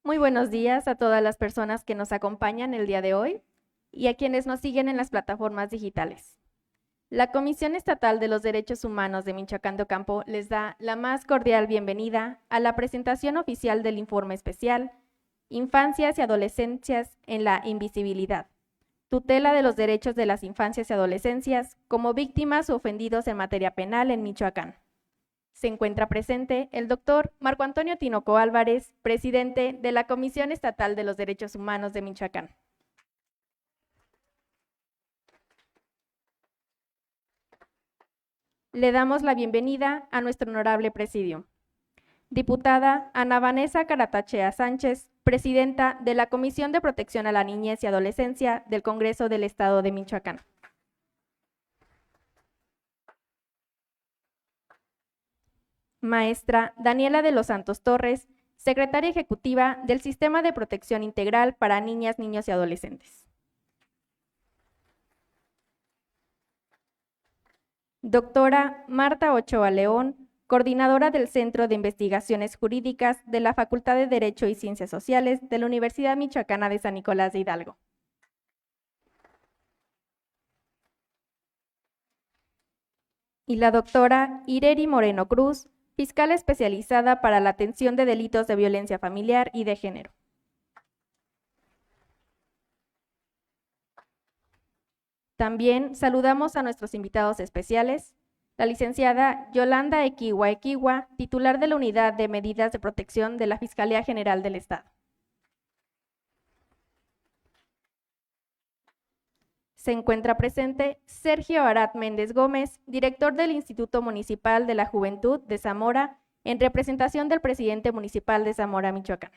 Muy buenos días a todas las personas que nos acompañan el día de hoy y a quienes nos siguen en las plataformas digitales. La Comisión Estatal de los Derechos Humanos de Michoacán de Ocampo les da la más cordial bienvenida a la presentación oficial del informe especial Infancias y Adolescencias en la Invisibilidad, tutela de los derechos de las infancias y adolescencias como víctimas o ofendidos en materia penal en Michoacán. Se encuentra presente el doctor Marco Antonio Tinoco Álvarez, presidente de la Comisión Estatal de los Derechos Humanos de Michoacán. Le damos la bienvenida a nuestro honorable presidium. Diputada Ana Vanessa Caratachea Sánchez, presidenta de la Comisión de Protección a la Niñez y Adolescencia del Congreso del Estado de Michoacán. Maestra Daniela de los Santos Torres, secretaria ejecutiva del Sistema de Protección Integral para Niñas, Niños y Adolescentes. Doctora Marta Ochoa León, coordinadora del Centro de Investigaciones Jurídicas de la Facultad de Derecho y Ciencias Sociales de la Universidad Michoacana de San Nicolás de Hidalgo. Y la doctora Ireri Moreno Cruz, fiscal especializada para la atención de delitos de violencia familiar y de género. También saludamos a nuestros invitados especiales, la licenciada Yolanda Equiwa, titular de la Unidad de Medidas de Protección de la Fiscalía General del Estado. Se encuentra presente Sergio Arat Méndez Gómez, director del Instituto Municipal de la Juventud de Zamora, en representación del presidente municipal de Zamora, Michoacán.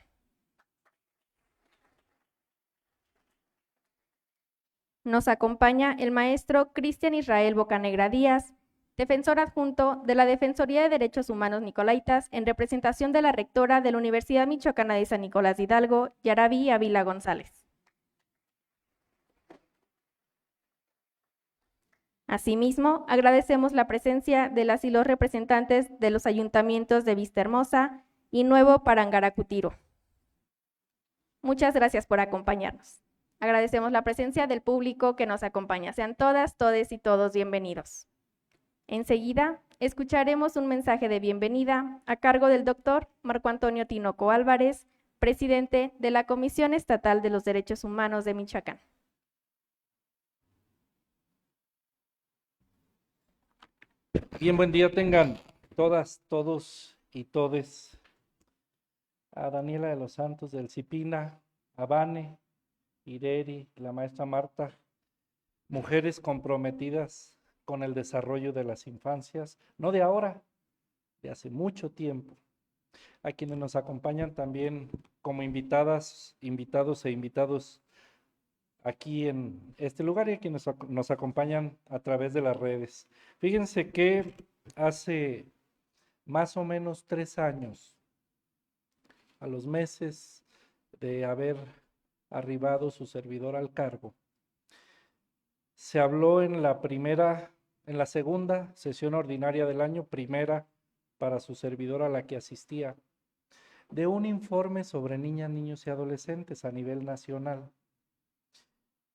Nos acompaña el maestro Cristian Israel Bocanegra Díaz, defensor adjunto de la Defensoría de Derechos Humanos Nicolaitas, en representación de la rectora de la Universidad Michoacana de San Nicolás de Hidalgo, Yaraví Ávila González. Asimismo, agradecemos la presencia de las y los representantes de los ayuntamientos de Vistahermosa y Nuevo Parangaracutiro. Muchas gracias por acompañarnos. Agradecemos la presencia del público que nos acompaña. Sean todas, todes y todos bienvenidos. Enseguida, escucharemos un mensaje de bienvenida a cargo del doctor Marco Antonio Tinoco Álvarez, presidente de la Comisión Estatal de los Derechos Humanos de Michoacán. Bien, buen día tengan todas, todos y todes. A Daniela de los Santos del CIPINA, a Vane, Ireri, la maestra Marta, mujeres comprometidas con el desarrollo de las infancias, no de ahora, de hace mucho tiempo. A quienes nos acompañan también como invitadas, invitados e invitados aquí en este lugar y a quienes nos acompañan a través de las redes. Fíjense que hace más o menos 3 años, a los meses de haber arribado su servidor al cargo, se habló en la segunda sesión ordinaria del año, primera para su servidor a la que asistía, de un informe sobre niñas, niños y adolescentes a nivel nacional.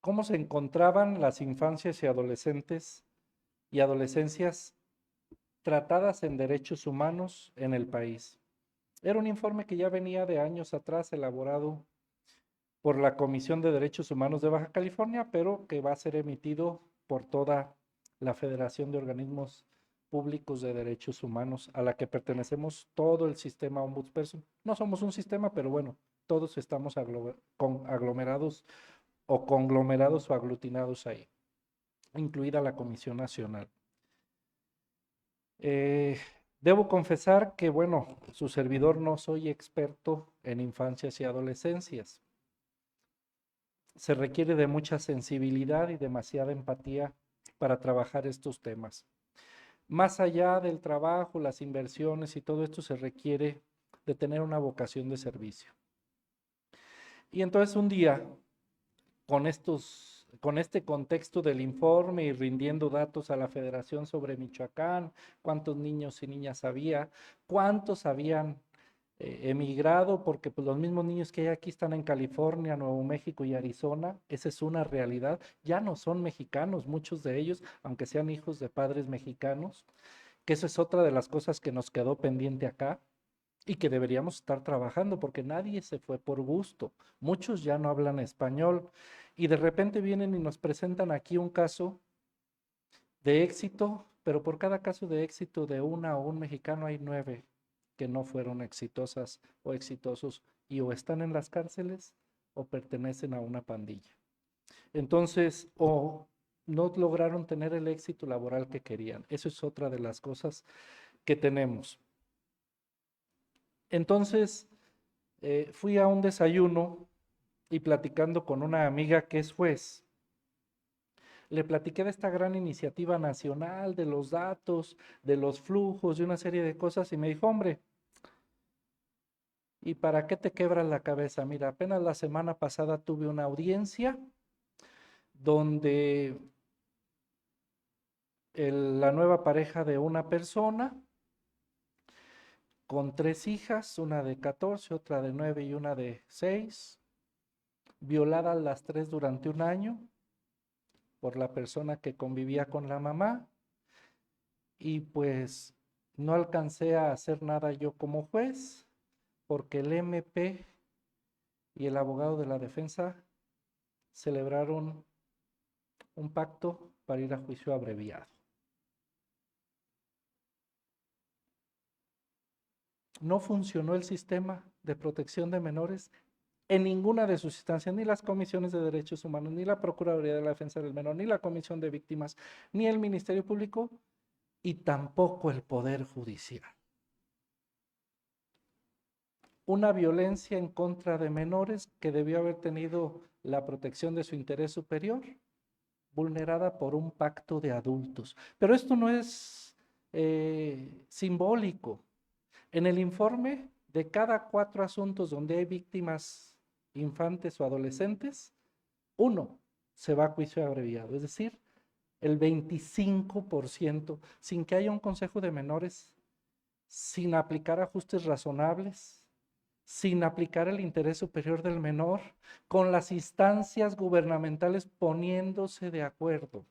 ¿Cómo se encontraban las infancias y adolescentes y adolescencias tratadas en derechos humanos en el país? Era un informe que ya venía de años atrás elaborado por la Comisión de Derechos Humanos de Baja California, pero que va a ser emitido por toda la Federación de Organismos Públicos de Derechos Humanos, a la que pertenecemos todo el sistema Ombudsperson. No somos un sistema, pero bueno, todos estamos aglomerados o conglomerados o aglutinados ahí, incluida la Comisión Nacional. Debo confesar que, bueno, su servidor no soy experto en infancias y adolescencias. Se requiere de mucha sensibilidad y demasiada empatía para trabajar estos temas. Más allá del trabajo, las inversiones y todo esto, se requiere de tener una vocación de servicio. Y entonces un día, con este contexto del informe y rindiendo datos a la Federación sobre Michoacán, cuántos niños y niñas había, cuántos habían emigrado, porque pues, los mismos niños que hay aquí están en California, Nuevo México y Arizona. Esa es una realidad. Ya no son mexicanos, muchos de ellos, aunque sean hijos de padres mexicanos, que eso es otra de las cosas que nos quedó pendiente acá y que deberíamos estar trabajando, porque nadie se fue por gusto. Muchos ya no hablan español y de repente vienen y nos presentan aquí un caso de éxito, pero por cada caso de éxito de una o un mexicano hay 9 que no fueron exitosas o exitosos y o están en las cárceles o pertenecen a una pandilla. Entonces, o no lograron tener el éxito laboral que querían. Eso es otra de las cosas que tenemos. Entonces, fui a un desayuno y platicando con una amiga que es juez, le platiqué de esta gran iniciativa nacional, de los datos, de los flujos, de una serie de cosas, y me dijo, hombre, ¿y para qué te quebras la cabeza? Mira, apenas la semana pasada tuve una audiencia donde la nueva pareja de una persona, con 3 hijas, una de 14, otra de 9 y una de 6, violadas las 3 durante un año por la persona que convivía con la mamá, y pues no alcancé a hacer nada yo como juez, porque el MP y el abogado de la defensa celebraron un pacto para ir a juicio abreviado. No funcionó el sistema de protección de menores en ninguna de sus instancias, ni las comisiones de derechos humanos, ni la Procuraduría de la Defensa del Menor, ni la Comisión de Víctimas, ni el Ministerio Público, y tampoco el Poder Judicial. Una violencia en contra de menores que debió haber tenido la protección de su interés superior, vulnerada por un pacto de adultos. Pero esto no es simbólico. En el informe, de cada 4 asuntos donde hay víctimas infantes o adolescentes, 1 se va a juicio abreviado, es decir, el 25%, sin que haya un consejo de menores, sin aplicar ajustes razonables, sin aplicar el interés superior del menor, con las instancias gubernamentales poniéndose de acuerdo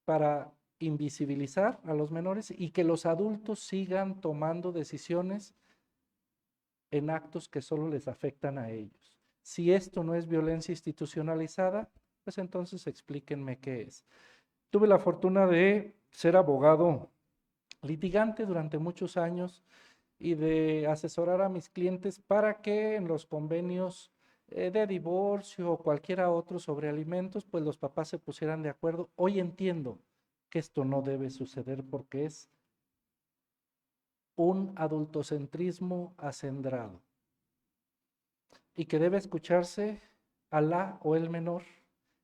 para invisibilizar a los menores y que los adultos sigan tomando decisiones en actos que solo les afectan a ellos. Si esto no es violencia institucionalizada, pues entonces explíquenme qué es. Tuve la fortuna de ser abogado litigante durante muchos años y de asesorar a mis clientes para que en los convenios de divorcio o cualquiera otro sobre alimentos, pues los papás se pusieran de acuerdo. Hoy entiendo que esto no debe suceder porque es un adultocentrismo acendrado y que debe escucharse a la o el menor,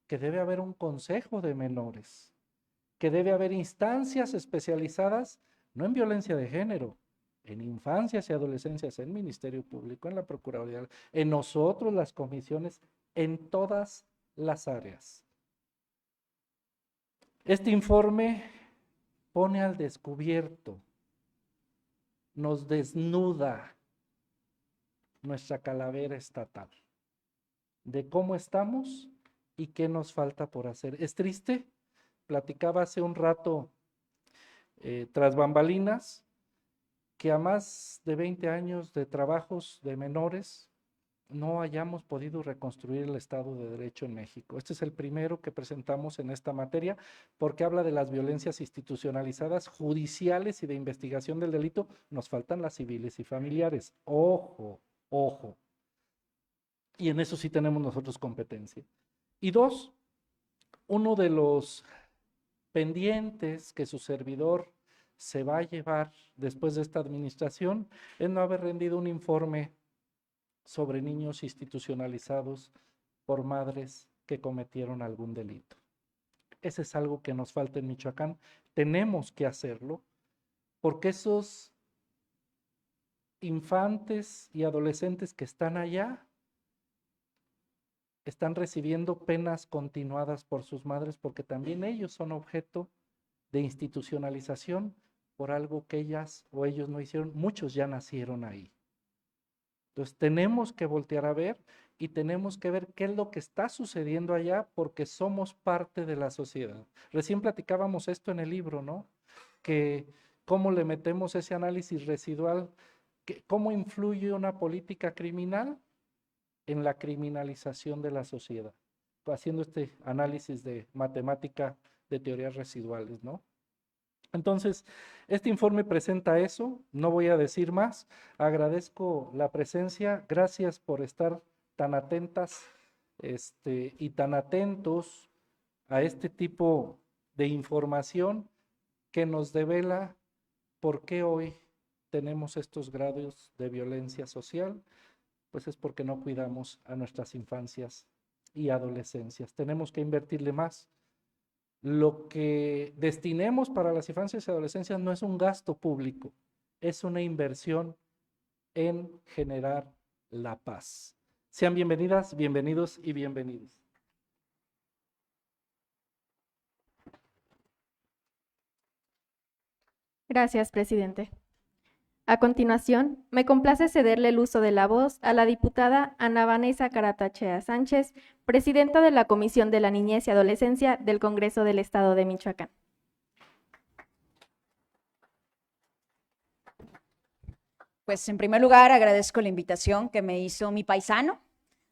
que debe haber un consejo de menores, que debe haber instancias especializadas, no en violencia de género, en infancias y adolescencias, en Ministerio Público, en la Procuraduría, en nosotros las comisiones, en todas las áreas. Este informe pone al descubierto, nos desnuda nuestra calavera estatal, de cómo estamos y qué nos falta por hacer. Es triste, platicaba hace un rato tras bambalinas, que a más de 20 años de trabajos de menores no hayamos podido reconstruir el Estado de Derecho en México. Este es el primero que presentamos en esta materia porque habla de las violencias institucionalizadas, judiciales y de investigación del delito. Nos faltan las civiles y familiares. Ojo, ojo. Y en eso sí tenemos nosotros competencia. Y dos, uno de los pendientes que su servidor se va a llevar después de esta administración es no haber rendido un informe sobre niños institucionalizados por madres que cometieron algún delito. Ese es algo que nos falta en Michoacán. Tenemos que hacerlo porque esos infantes y adolescentes que están allá están recibiendo penas continuadas por sus madres porque también ellos son objeto de institucionalización por algo que ellas o ellos no hicieron. Muchos ya nacieron ahí. Entonces tenemos que voltear a ver y tenemos que ver qué es lo que está sucediendo allá porque somos parte de la sociedad. Recién platicábamos esto en el libro, ¿no? Que cómo le metemos ese análisis residual, cómo influye una política criminal en la criminalización de la sociedad, haciendo este análisis de matemática de teorías residuales, ¿no? Entonces, este informe presenta eso, no voy a decir más, agradezco la presencia, gracias por estar tan atentas y tan atentos a este tipo de información que nos devela por qué hoy tenemos estos grados de violencia social, pues es porque no cuidamos a nuestras infancias y adolescencias. Tenemos que invertirle más. Lo que destinemos para las infancias y adolescencias no es un gasto público, es una inversión en generar la paz. Sean bienvenidas, bienvenidos y bienvenidos. Gracias, presidente. A continuación, me complace cederle el uso de la voz a la diputada Ana Vanessa Caratachea Sánchez, presidenta de la Comisión de la Niñez y Adolescencia del Congreso del Estado de Michoacán. Pues en primer lugar agradezco la invitación que me hizo mi paisano,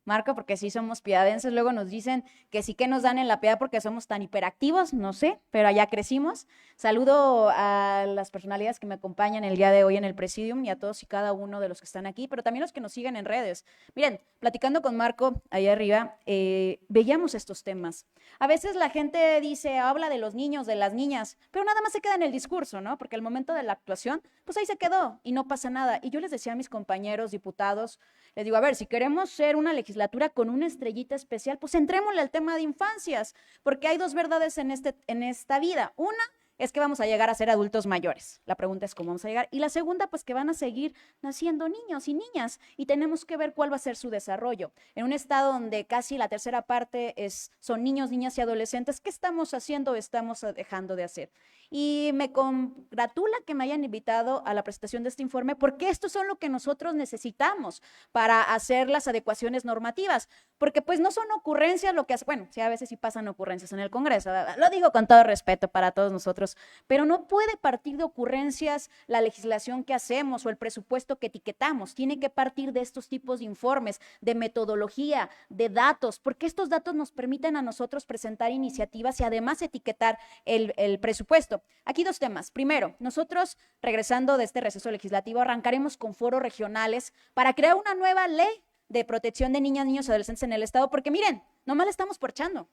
Marco, porque sí somos piadenses. Luego nos dicen que sí que nos dan en la piedad porque somos tan hiperactivos, no sé, pero allá crecimos. Saludo a las personalidades que me acompañan el día de hoy en el Presidium y a todos y cada uno de los que están aquí, pero también los que nos siguen en redes. Miren, platicando con Marco allá arriba, veíamos estos temas. A veces la gente dice, habla de los niños, de las niñas, pero nada más se queda en el discurso, ¿no? Porque al momento de la actuación, pues ahí se quedó y no pasa nada. Y yo les decía a mis compañeros diputados, les digo, a ver, si queremos ser una legislatura con una estrellita especial, pues entrémosle al tema de infancias, porque hay dos verdades en esta vida. Una es que vamos a llegar a ser adultos mayores. La pregunta es cómo vamos a llegar. Y la segunda, pues que van a seguir naciendo niños y niñas y tenemos que ver cuál va a ser su desarrollo. En un estado donde casi la tercera parte son niños, niñas y adolescentes, ¿qué estamos haciendo o estamos dejando de hacer? Y me congratula que me hayan invitado a la presentación de este informe porque estos son lo que nosotros necesitamos para hacer las adecuaciones normativas, porque pues no son ocurrencias lo que hace, bueno, sí a veces sí pasan ocurrencias en el Congreso, lo digo con todo respeto para todos nosotros, pero no puede partir de ocurrencias la legislación que hacemos o el presupuesto que etiquetamos, tiene que partir de estos tipos de informes, de metodología, de datos, porque estos datos nos permiten a nosotros presentar iniciativas y además etiquetar el presupuesto. Aquí dos temas. Primero, nosotros, regresando de este receso legislativo, arrancaremos con foros regionales para crear una nueva ley de protección de niñas, niños y adolescentes en el Estado, porque miren, nomás le estamos porchando.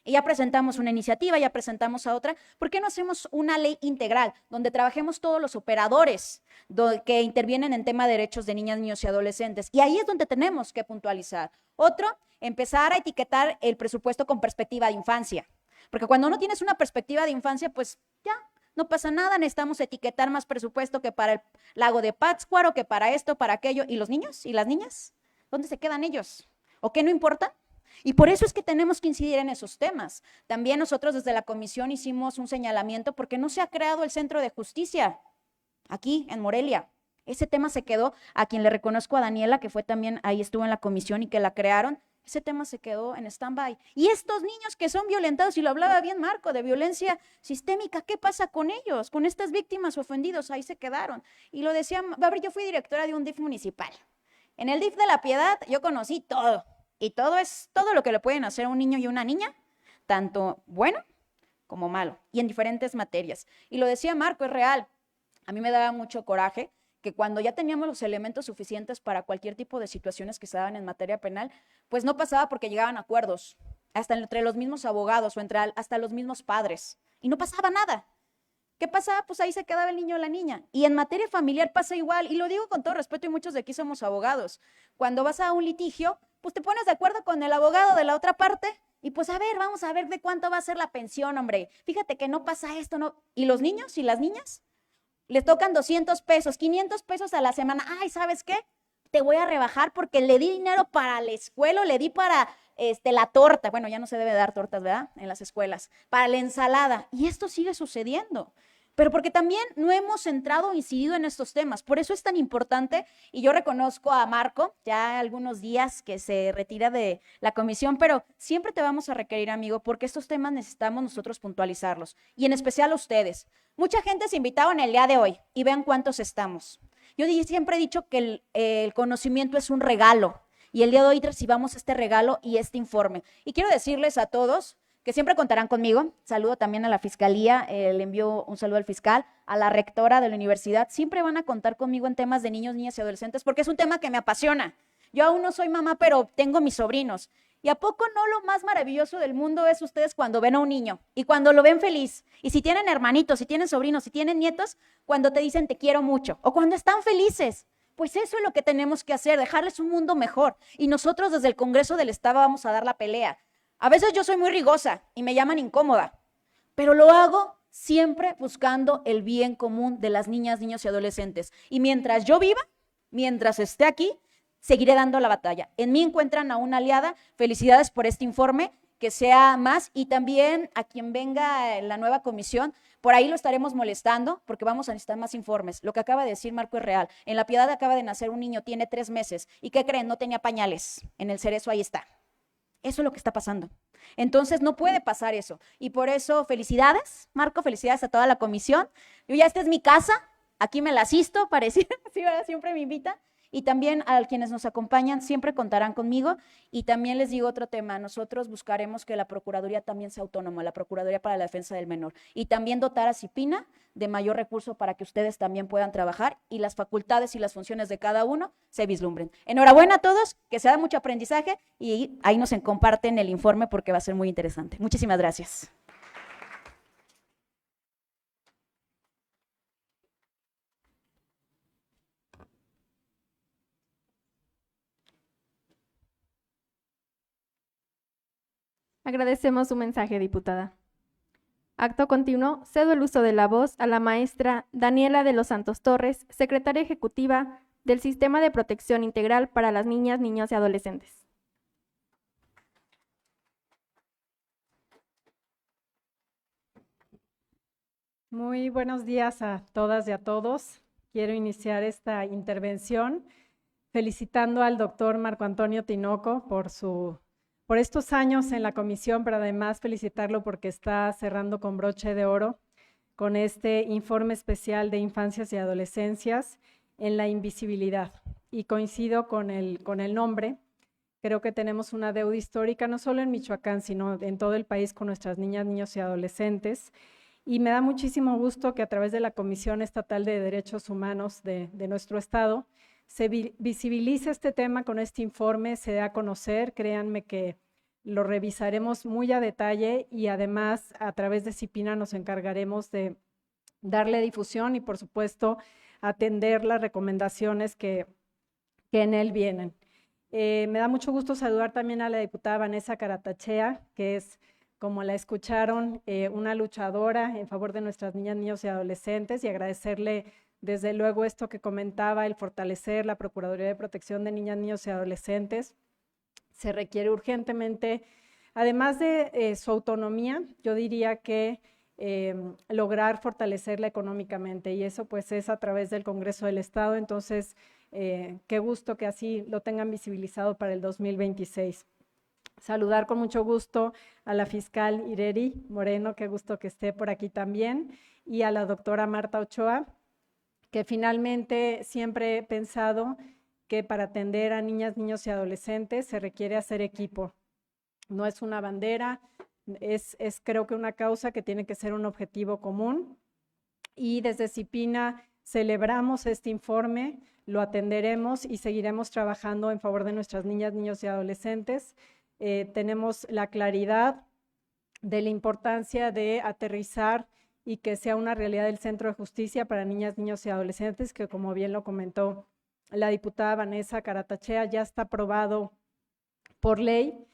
Y ya presentamos una iniciativa, ya presentamos a otra. ¿Por qué no hacemos una ley integral donde trabajemos todos los operadores que intervienen en tema de derechos de niñas, niños y adolescentes? Y ahí es donde tenemos que puntualizar. Otro, empezar a etiquetar el presupuesto con perspectiva de infancia. Porque cuando no tienes una perspectiva de infancia, pues ya, no pasa nada, necesitamos etiquetar más presupuesto que para el lago de Pátzcuaro, que para esto, para aquello. ¿Y los niños? ¿Y las niñas? ¿Dónde se quedan ellos? ¿O qué no importa? Y por eso es que tenemos que incidir en esos temas. También nosotros desde la comisión hicimos un señalamiento porque no se ha creado el centro de justicia aquí en Morelia. Ese tema se quedó, a quien le reconozco a Daniela, que fue también, ahí estuvo en la comisión y que la crearon, ese tema se quedó en stand-by. Y estos niños que son violentados, y lo hablaba bien Marco, de violencia sistémica, ¿qué pasa con ellos? Con estas víctimas ofendidos, ahí se quedaron. Y lo decía, a ver, yo fui directora de un DIF municipal. En el DIF de La Piedad yo conocí todo. Y todo es todo lo que le pueden hacer a un niño y una niña, tanto bueno como malo, y en diferentes materias. Y lo decía Marco, es real. A mí me daba mucho coraje que cuando ya teníamos los elementos suficientes para cualquier tipo de situaciones que se daban en materia penal, pues no pasaba porque llegaban a acuerdos, hasta entre los mismos abogados o hasta los mismos padres, y no pasaba nada. ¿Qué pasaba? Pues ahí se quedaba el niño o la niña. Y en materia familiar pasa igual, y lo digo con todo respeto, y muchos de aquí somos abogados. Cuando vas a un litigio, pues te pones de acuerdo con el abogado de la otra parte, y pues a ver, vamos a ver de cuánto va a ser la pensión, hombre. Fíjate que no pasa esto, ¿no? ¿Y los niños y las niñas? Les tocan 200 pesos, 500 pesos a la semana. Ay, ¿sabes qué? Te voy a rebajar porque le di dinero para la escuela, le di para la torta. Bueno, ya no se debe dar tortas, ¿verdad? En las escuelas. Para la ensalada. Y esto sigue sucediendo. Pero porque también no hemos centrado o incidido en estos temas. Por eso es tan importante, y yo reconozco a Marco, ya algunos días que se retira de la comisión, pero siempre te vamos a requerir, amigo, porque estos temas necesitamos nosotros puntualizarlos, y en especial a ustedes. Mucha gente se invitaron el día de hoy, y vean cuántos estamos. Yo siempre he dicho que el conocimiento es un regalo, y el día de hoy recibamos este regalo y este informe. Y quiero decirles a todos que siempre contarán conmigo. Saludo también a la fiscalía, le envío un saludo al fiscal, a la rectora de la universidad. Siempre van a contar conmigo en temas de niños, niñas y adolescentes, porque es un tema que me apasiona. Yo aún no soy mamá, pero tengo mis sobrinos. ¿Y a poco no lo más maravilloso del mundo es ustedes cuando ven a un niño y cuando lo ven feliz? Y si tienen hermanitos, si tienen sobrinos, si tienen nietos, cuando te dicen te quiero mucho o cuando están felices. Pues eso es lo que tenemos que hacer, dejarles un mundo mejor. Y nosotros desde el Congreso del Estado vamos a dar la pelea. A veces yo soy muy rigosa y me llaman incómoda, pero lo hago siempre buscando el bien común de las niñas, niños y adolescentes. Y mientras yo viva, mientras esté aquí, seguiré dando la batalla. En mí encuentran a una aliada. Felicidades por este informe, que sea más, y también a quien venga en la nueva comisión, por ahí lo estaremos molestando porque vamos a necesitar más informes. Lo que acaba de decir Marco es real. En La Piedad acaba de nacer un niño, tiene 3 meses. ¿Y qué creen? No tenía pañales. En el Cerezo ahí está. Eso es lo que está pasando. Entonces no puede pasar eso. Y por eso felicidades, Marco, felicidades a toda la comisión. Yo ya, esta es mi casa, aquí me la asisto, pareciera, sí, ¿verdad? Siempre me invita. Y también a quienes nos acompañan siempre contarán conmigo. Y también les digo otro tema, nosotros buscaremos que la Procuraduría también sea autónoma, la Procuraduría para la Defensa del Menor. Y también dotar a CIPINA de mayor recurso para que ustedes también puedan trabajar y las facultades y las funciones de cada uno se vislumbren. Enhorabuena a todos, que se da mucho aprendizaje, y ahí nos comparten el informe porque va a ser muy interesante. Muchísimas gracias. Agradecemos su mensaje, diputada. Acto continuo, cedo el uso de la voz a la maestra Daniela de los Santos Torres, secretaria ejecutiva del Sistema de Protección Integral para las Niñas, Niños y Adolescentes. Muy buenos días a todas y a todos. Quiero iniciar esta intervención felicitando al doctor Marco Antonio Tinoco por estos años en la comisión, pero además felicitarlo porque está cerrando con broche de oro con este informe especial de infancias y adolescencias en la invisibilidad. Y coincido con el nombre. Creo que tenemos una deuda histórica, no solo en Michoacán, sino en todo el país con nuestras niñas, niños y adolescentes. Y me da muchísimo gusto que a través de la Comisión Estatal de Derechos Humanos de nuestro estado se visibilice este tema con este informe, se dé a conocer. Créanme que lo revisaremos muy a detalle y además a través de CIPINA nos encargaremos de darle difusión y por supuesto atender las recomendaciones que en él vienen. Me da mucho gusto saludar también a la diputada Vanessa Caratachea, que es, como la escucharon, una luchadora en favor de nuestras niñas, niños y adolescentes, y agradecerle desde luego esto que comentaba, el fortalecer la Procuraduría de Protección de Niñas, Niños y Adolescentes. Se requiere urgentemente, además de su autonomía, yo diría que lograr fortalecerla económicamente, y eso pues es a través del Congreso del Estado. Entonces, qué gusto que así lo tengan visibilizado para el 2026. Saludar con mucho gusto a la fiscal Ireri Moreno, qué gusto que esté por aquí también, y a la doctora Marta Ochoa, que finalmente siempre he pensado que para atender a niñas, niños y adolescentes se requiere hacer equipo. No es una bandera, es creo que una causa que tiene que ser un objetivo común, y desde CIPINA celebramos este informe, lo atenderemos y seguiremos trabajando en favor de nuestras niñas, niños y adolescentes. Tenemos la claridad de la importancia de aterrizar y que sea una realidad del Centro de Justicia para Niñas, Niños y Adolescentes, que como bien lo comentó la diputada Vanessa Caratachea, ya está aprobado por ley.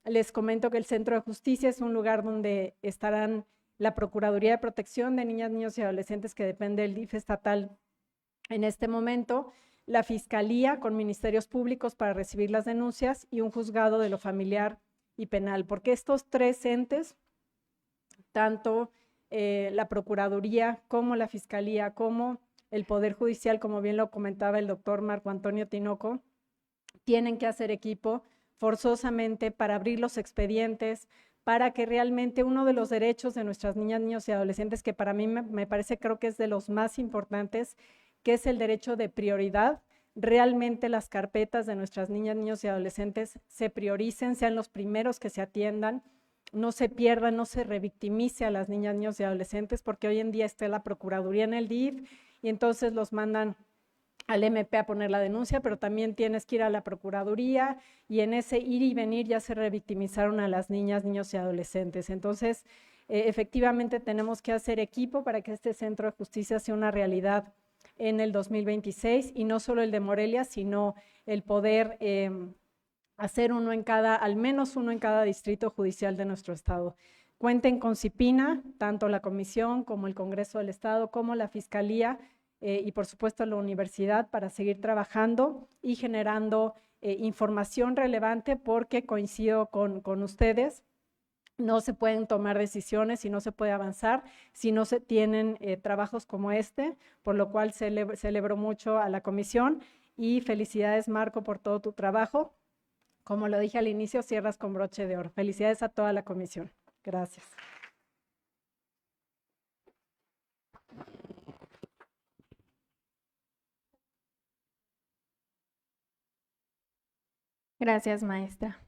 Les comento que el Centro de Justicia es un lugar donde estarán la Procuraduría de Protección de Niñas, Niños y Adolescentes, que depende del DIF estatal en este momento, la Fiscalía con ministerios públicos para recibir las denuncias y un juzgado de lo familiar y penal, porque estos tres entes, tanto la Procuraduría como la Fiscalía, como el Poder Judicial, como bien lo comentaba el doctor Marco Antonio Tinoco, tienen que hacer equipo forzosamente para abrir los expedientes, para que realmente uno de los derechos de nuestras niñas, niños y adolescentes, que para mí me parece, creo que es de los más importantes, que es el derecho de prioridad, realmente las carpetas de nuestras niñas, niños y adolescentes se prioricen, sean los primeros que se atiendan, no se pierdan, no se revictimice a las niñas, niños y adolescentes, porque hoy en día está la Procuraduría en el DIF y entonces los mandan al MP a poner la denuncia, pero también tienes que ir a la Procuraduría y en ese ir y venir ya se revictimizaron a las niñas, niños y adolescentes. Entonces, efectivamente tenemos que hacer equipo para que este Centro de Justicia sea una realidad en el 2026 y no solo el de Morelia, sino el poder hacer uno en cada, al menos uno en cada distrito judicial de nuestro estado. Cuenten con CIPINA, tanto la Comisión como el Congreso del Estado, como la Fiscalía y por supuesto la universidad para seguir trabajando y generando información relevante, porque coincido con ustedes, no se pueden tomar decisiones y no se puede avanzar si no se tienen trabajos como este, por lo cual celebro mucho a la comisión y felicidades, Marco, por todo tu trabajo. Como lo dije al inicio, cierras con broche de oro. Felicidades a toda la comisión. Gracias. Gracias, maestra.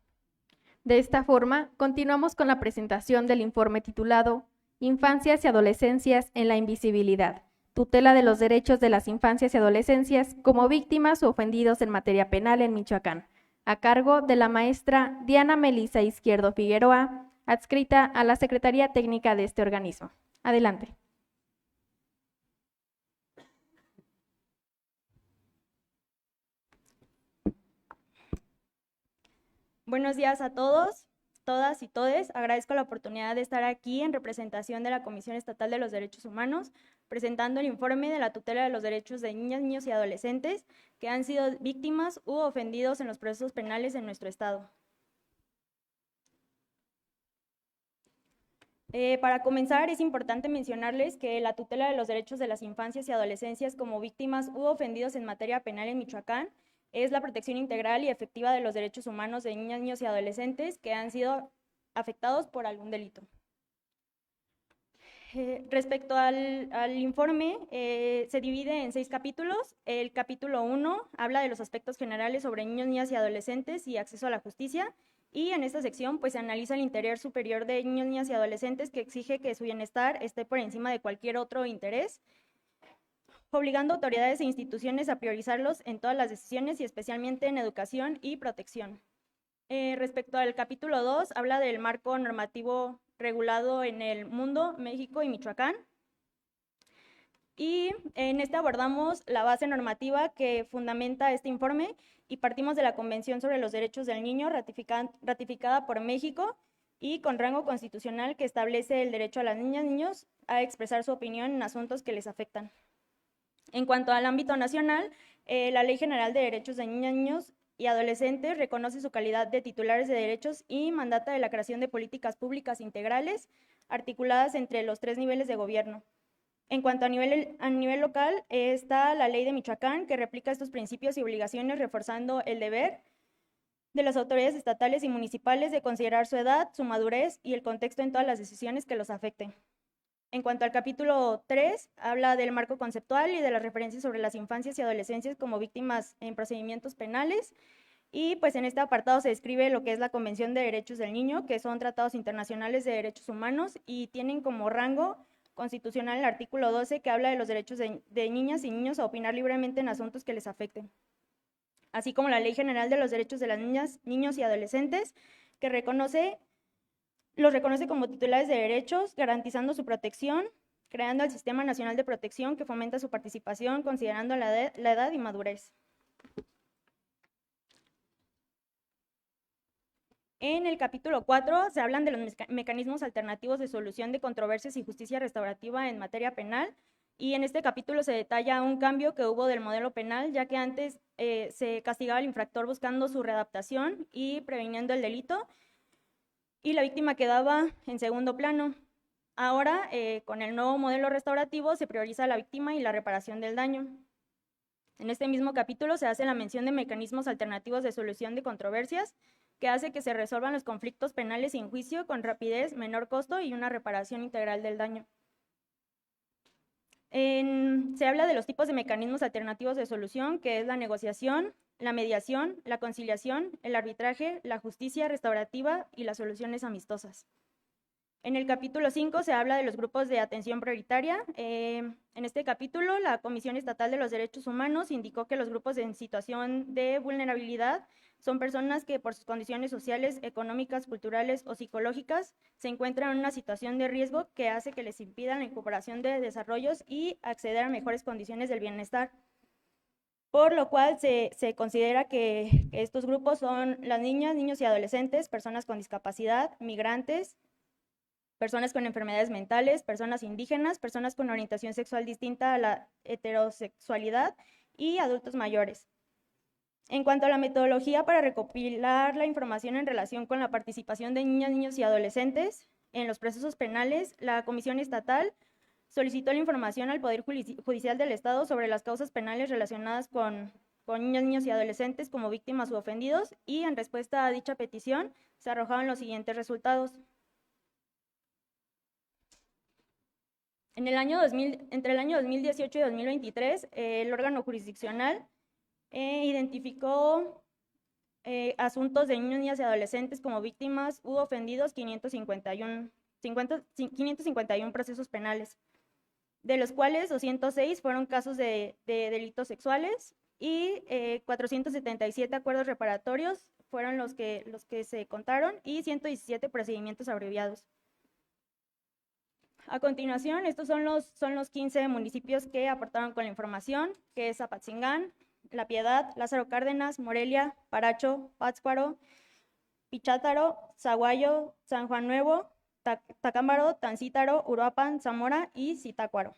De esta forma, continuamos con la presentación del informe titulado Infancias y Adolescencias en la Invisibilidad, tutela de los derechos de las infancias y adolescencias como víctimas o ofendidos en materia penal en Michoacán, a cargo de la maestra Diana Melisa Izquierdo Figueroa, adscrita a la Secretaría Técnica de este organismo. Adelante. Buenos días a todos, todas y todes. Agradezco la oportunidad de estar aquí en representación de la Comisión Estatal de los Derechos Humanos, presentando el informe de la tutela de los derechos de niñas, niños y adolescentes que han sido víctimas u ofendidos en los procesos penales en nuestro estado. Para comenzar, es importante mencionarles que la tutela de los derechos de las infancias y adolescencias como víctimas u ofendidos en materia penal en Michoacán es la protección integral y efectiva de los derechos humanos de niñas, niños y adolescentes que han sido afectados por algún delito. Respecto al informe, se divide en 6 capítulos. El capítulo 1 habla de los aspectos generales sobre niños, niñas y adolescentes y acceso a la justicia. Y en esta sección pues se analiza el interés superior de niños, niñas y adolescentes, que exige que su bienestar esté por encima de cualquier otro interés, obligando a autoridades e instituciones a priorizarlos en todas las decisiones y especialmente en educación y protección. Respecto al capítulo 2, habla del marco normativo regulado en el mundo, México y Michoacán. Y en este abordamos la base normativa que fundamenta este informe y partimos de la Convención sobre los Derechos del Niño ratificada por México y con rango constitucional que establece el derecho a las niñas y niños a expresar su opinión en asuntos que les afectan. En cuanto al ámbito nacional, la Ley General de Derechos de Niñas, Niños y Adolescentes reconoce su calidad de titulares de derechos y mandata de la creación de políticas públicas integrales articuladas entre los 3 niveles de gobierno. En cuanto a nivel local, está la Ley de Michoacán, que replica estos principios y obligaciones, reforzando el deber de las autoridades estatales y municipales de considerar su edad, su madurez y el contexto en todas las decisiones que los afecten. En cuanto al capítulo 3, habla del marco conceptual y de las referencias sobre las infancias y adolescencias como víctimas en procedimientos penales. Y pues en este apartado se describe lo que es la Convención de Derechos del Niño, que son tratados internacionales de derechos humanos y tienen como rango constitucional el artículo 12, que habla de los derechos de niñas y niños a opinar libremente en asuntos que les afecten, así como la Ley General de los Derechos de las Niñas, Niños y Adolescentes, que los reconoce como titulares de derechos, garantizando su protección, creando el Sistema Nacional de Protección que fomenta su participación, considerando la edad y madurez. En el capítulo 4 se hablan de los mecanismos alternativos de solución de controversias y justicia restaurativa en materia penal, y en este capítulo se detalla un cambio que hubo del modelo penal, ya que antes se castigaba al infractor buscando su readaptación y previniendo el delito, y la víctima quedaba en segundo plano. Ahora, con el nuevo modelo restaurativo, se prioriza a la víctima y la reparación del daño. En este mismo capítulo se hace la mención de mecanismos alternativos de solución de controversias, que hace que se resuelvan los conflictos penales sin juicio con rapidez, menor costo y una reparación integral del daño. Se habla de los tipos de mecanismos alternativos de solución, que es la negociación, la mediación, la conciliación, el arbitraje, la justicia restaurativa y las soluciones amistosas. En el capítulo 5 se habla de los grupos de atención prioritaria. En este capítulo, la Comisión Estatal de los Derechos Humanos indicó que los grupos en situación de vulnerabilidad son personas que por sus condiciones sociales, económicas, culturales o psicológicas se encuentran en una situación de riesgo que hace que les impidan la incorporación de desarrollos y acceder a mejores condiciones del bienestar. Por lo cual se considera que estos grupos son las niñas, niños y adolescentes, personas con discapacidad, migrantes, personas con enfermedades mentales, personas indígenas, personas con orientación sexual distinta a la heterosexualidad y adultos mayores. En cuanto a la metodología para recopilar la información en relación con la participación de niñas, niños y adolescentes en los procesos penales, la Comisión Estatal solicitó la información al Poder Judicial del Estado sobre las causas penales relacionadas con niñas, niños y adolescentes como víctimas u ofendidos, y en respuesta a dicha petición se arrojaron los siguientes resultados. Entre el año 2018 y 2023, el órgano jurisdiccional identificó asuntos de niños, niñas y adolescentes como víctimas u ofendidos 551 procesos penales, de los cuales 206 fueron casos de delitos sexuales y 477 acuerdos reparatorios fueron los que se contaron, y 117 procedimientos abreviados. A continuación, estos son los 15 municipios que aportaron con la información, que es Apatzingán, La Piedad, Lázaro Cárdenas, Morelia, Paracho, Pátzcuaro, Pichátaro, Zaguayo, San Juan Nuevo, Tacámbaro, Tancítaro, Uruapan, Zamora y Zitácuaro.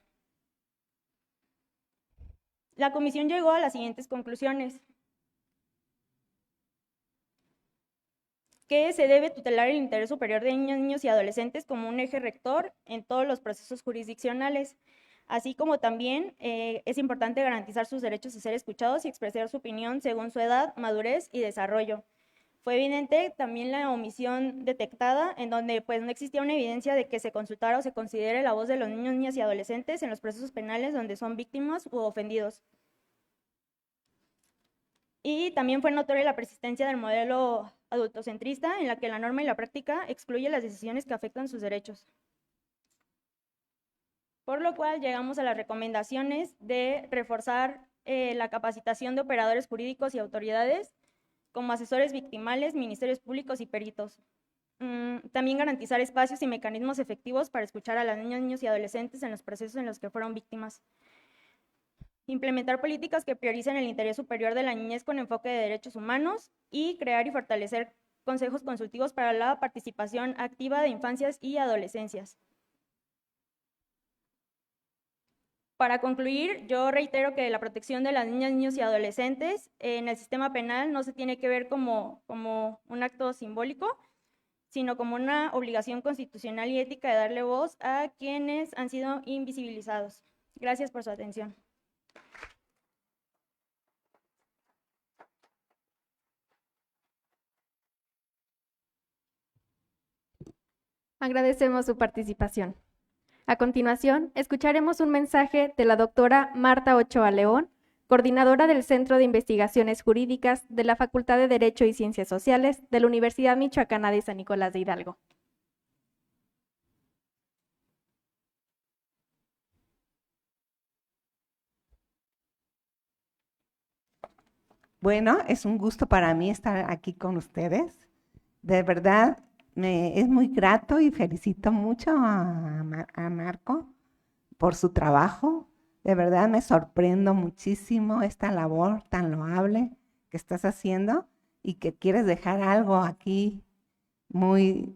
La comisión llegó a las siguientes conclusiones: que se debe tutelar el interés superior de niños, niños y adolescentes como un eje rector en todos los procesos jurisdiccionales, así como también es importante garantizar sus derechos a ser escuchados y expresar su opinión según su edad, madurez y desarrollo. Fue evidente también la omisión detectada, en donde pues no existía una evidencia de que se consultara o se considere la voz de los niños, niñas y adolescentes en los procesos penales donde son víctimas u ofendidos. Y también fue notoria la persistencia del modelo adultocentrista, en la que la norma y la práctica excluyen las decisiones que afectan sus derechos. Por lo cual llegamos a las recomendaciones de reforzar la capacitación de operadores jurídicos y autoridades, como asesores victimales, ministerios públicos y peritos. También garantizar espacios y mecanismos efectivos para escuchar a las niñas, niños y adolescentes en los procesos en los que fueron víctimas. Implementar políticas que prioricen el interés superior de la niñez con enfoque de derechos humanos y crear y fortalecer consejos consultivos para la participación activa de infancias y adolescencias. Para concluir, yo reitero que la protección de las niñas, niños y adolescentes en el sistema penal no se tiene que ver como un acto simbólico, sino como una obligación constitucional y ética de darle voz a quienes han sido invisibilizados. Gracias por su atención. Agradecemos su participación. A continuación, escucharemos un mensaje de la doctora Marta Ochoa León, coordinadora del Centro de Investigaciones Jurídicas de la Facultad de Derecho y Ciencias Sociales de la Universidad Michoacana de San Nicolás de Hidalgo. Bueno, es un gusto para mí estar aquí con ustedes. De verdad, es muy grato y felicito mucho a Marco por su trabajo. De verdad me sorprendo muchísimo esta labor tan loable que estás haciendo y que quieres dejar algo aquí muy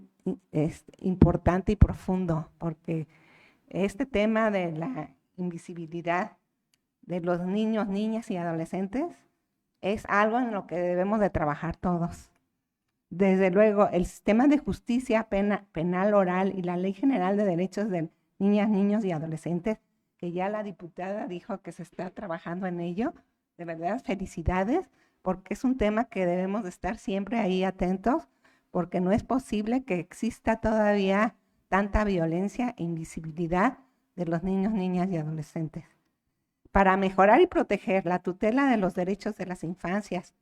importante y profundo, porque este tema de la invisibilidad de los niños, niñas y adolescentes es algo en lo que debemos de trabajar todos. Desde luego, el sistema de justicia penal oral y la Ley General de Derechos de Niñas, Niños y Adolescentes, que ya la diputada dijo que se está trabajando en ello, de verdad, felicidades, porque es un tema que debemos de estar siempre ahí atentos, porque no es posible que exista todavía tanta violencia e invisibilidad de los niños, niñas y adolescentes. Para mejorar y proteger la tutela de los derechos de las infancias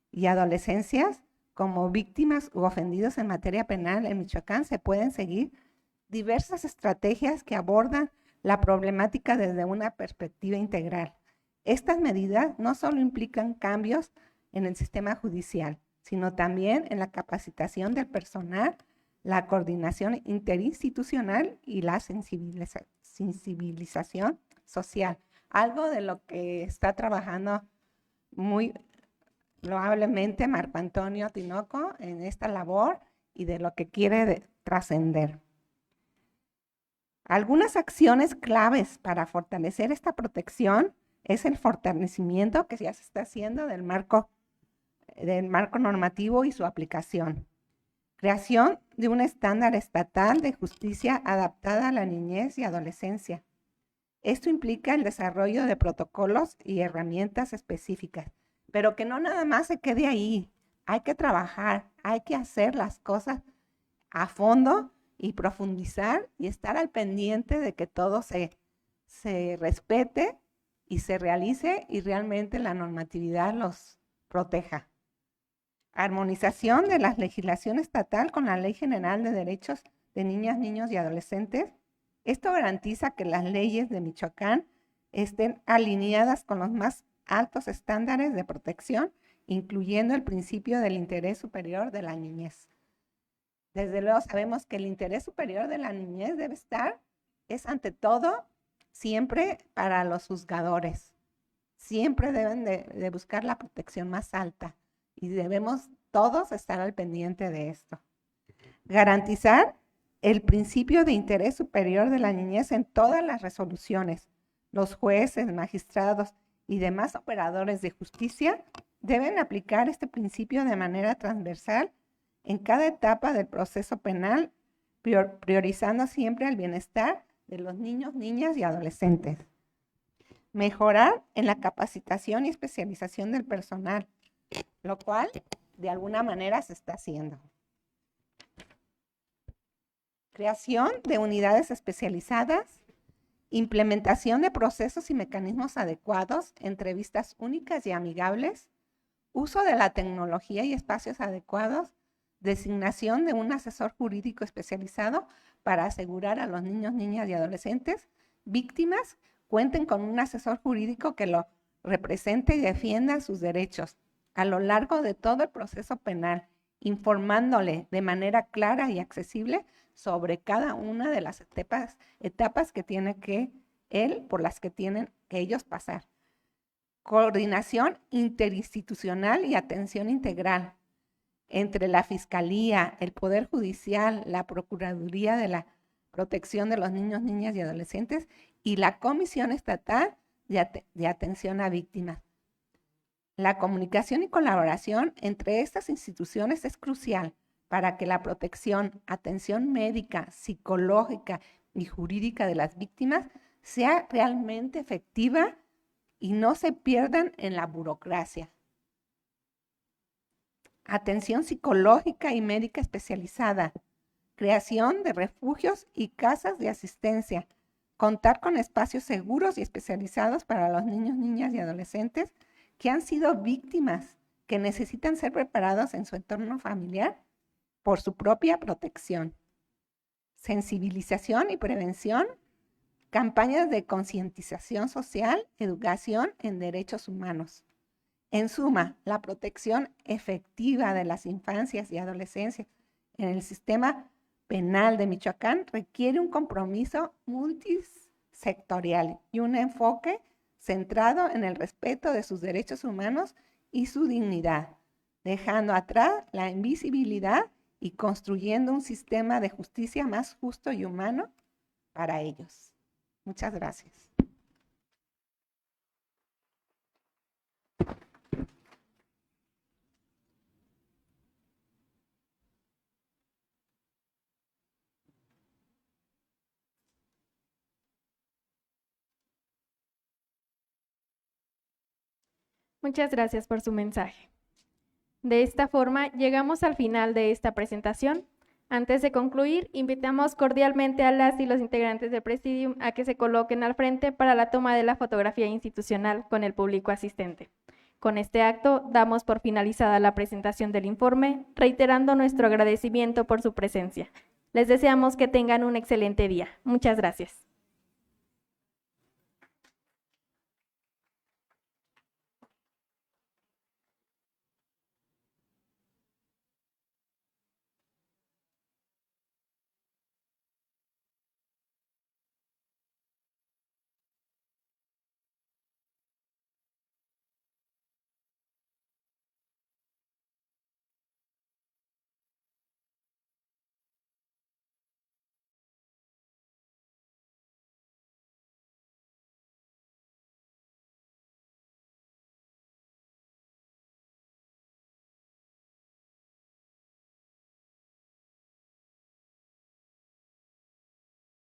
y adolescencias como víctimas u ofendidos en materia penal en Michoacán, se pueden seguir diversas estrategias que abordan la problemática desde una perspectiva integral. Estas medidas no solo implican cambios en el sistema judicial, sino también en la capacitación del personal, la coordinación interinstitucional y la sensibilización social. Algo de lo que está trabajando muy loablemente Marco Antonio Tinoco en esta labor y de lo que quiere trascender. Algunas acciones claves para fortalecer esta protección es el fortalecimiento que ya se está haciendo del marco normativo y su aplicación. Creación de un estándar estatal de justicia adaptada a la niñez y adolescencia. Esto implica el desarrollo de protocolos y herramientas específicas, pero que no nada más se quede ahí. Hay que trabajar, hay que hacer las cosas a fondo y profundizar y estar al pendiente de que todo se respete y se realice y realmente la normatividad los proteja. Armonización de la legislación estatal con la Ley General de Derechos de Niñas, Niños y Adolescentes. Esto garantiza que las leyes de Michoacán estén alineadas con los más altos estándares de protección, incluyendo el principio del interés superior de la niñez. Desde luego sabemos que el interés superior de la niñez debe estar, es ante todo, siempre para los juzgadores. Siempre deben de buscar la protección más alta y debemos todos estar al pendiente de esto. Garantizar el principio de interés superior de la niñez en todas las resoluciones. Los jueces, magistrados y demás operadores de justicia deben aplicar este principio de manera transversal en cada etapa del proceso penal, priorizando siempre el bienestar de los niños, niñas y adolescentes. Mejorar en la capacitación y especialización del personal, lo cual de alguna manera se está haciendo. Creación de unidades especializadas, implementación de procesos y mecanismos adecuados, entrevistas únicas y amigables, uso de la tecnología y espacios adecuados, designación de un asesor jurídico especializado para asegurar a los niños, niñas y adolescentes víctimas cuenten con un asesor jurídico que lo represente y defienda sus derechos, a lo largo de todo el proceso penal, informándole de manera clara y accesible sobre cada una de las etapas que tiene por las que tienen que ellos pasar. Coordinación interinstitucional y atención integral entre la Fiscalía, el Poder Judicial, la Procuraduría de la Protección de los Niños, Niñas y Adolescentes y la Comisión Estatal de Atención a Víctimas. La comunicación y colaboración entre estas instituciones es crucial para que la protección, atención médica, psicológica y jurídica de las víctimas sea realmente efectiva y no se pierdan en la burocracia. Atención psicológica y médica especializada, creación de refugios y casas de asistencia, contar con espacios seguros y especializados para los niños, niñas y adolescentes que han sido víctimas, que necesitan ser preparados en su entorno familiar por su propia protección. Sensibilización y prevención, campañas de concientización social, educación en derechos humanos. En suma, la protección efectiva de las infancias y adolescencias en el sistema penal de Michoacán requiere un compromiso multisectorial y un enfoque centrado en el respeto de sus derechos humanos y su dignidad, dejando atrás la invisibilidad y construyendo un sistema de justicia más justo y humano para ellos. Muchas gracias. Muchas gracias por su mensaje. De esta forma, llegamos al final de esta presentación. Antes de concluir, invitamos cordialmente a las y los integrantes del Presidium a que se coloquen al frente para la toma de la fotografía institucional con el público asistente. Con este acto, damos por finalizada la presentación del informe, reiterando nuestro agradecimiento por su presencia. Les deseamos que tengan un excelente día. Muchas gracias.